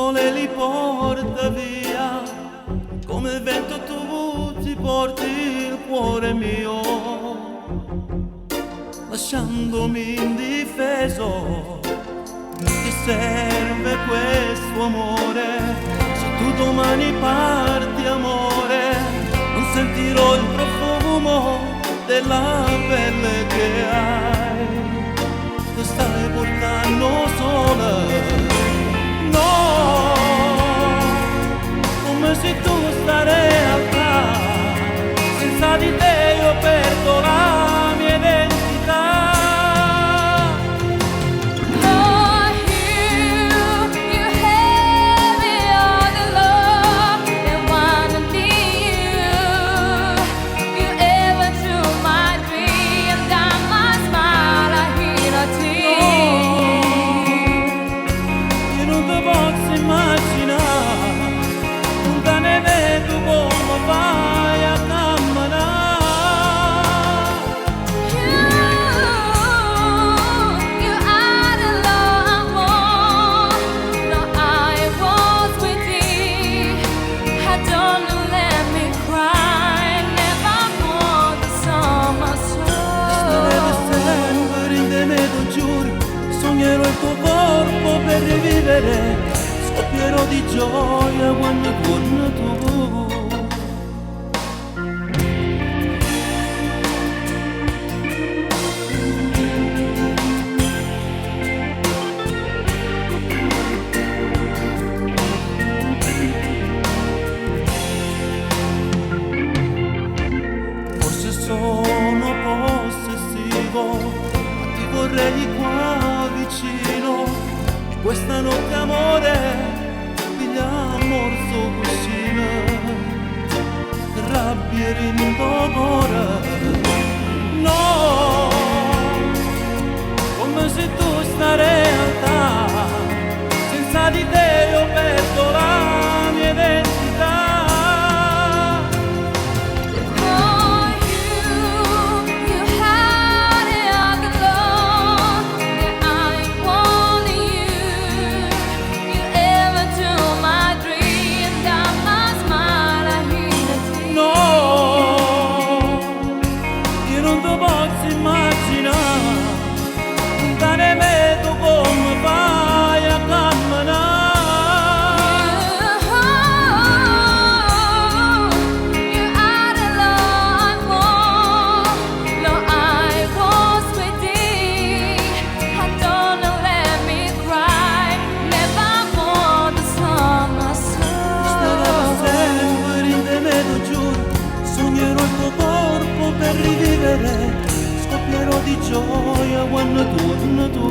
sole li porta via, come il vento tu ti porti il cuore mio, lasciandomi indifeso. Ti serve questo amore? Se tu domani parti, amore, non sentirò il profumo della pelle che hai. Ti stai portando sola. Come se tu sta realtà, senza di te io perdo la mia identità. Oh, you have me all the love and wanna need you. You ever to my dream, da my smile I hear a tear. Io non ti posso immaginare, ne vedo come vai a camminare. You are the love I want. No, I was with thee. I don't let me cry. Never want the summer Starete soul. sempre in te, me lo giuro. Sognerò il tuo corpo per rivivere. Scoppierò di gioia quando torni tu. Forse sono possessivo, ma ti vorrei qua vicino. E questa notte amore piglia morso cuscina, rabbia rindogora. No, come se tu sta realtà, senza di te io perdo la mia identità. Oh, you had it all along, and I wanted you. You ever to my dream, that my smile I hear a tear. No, io non ti posso immaginare, da ne vedo come vai a camminare. You are the love I want. No, I was with thee. I don't let me cry. Never want the summer Starò soul. sempre in te, me lo giuro. Sognerò il tuo corpo per rivivere. Scoppierò di gioia quando torni tu.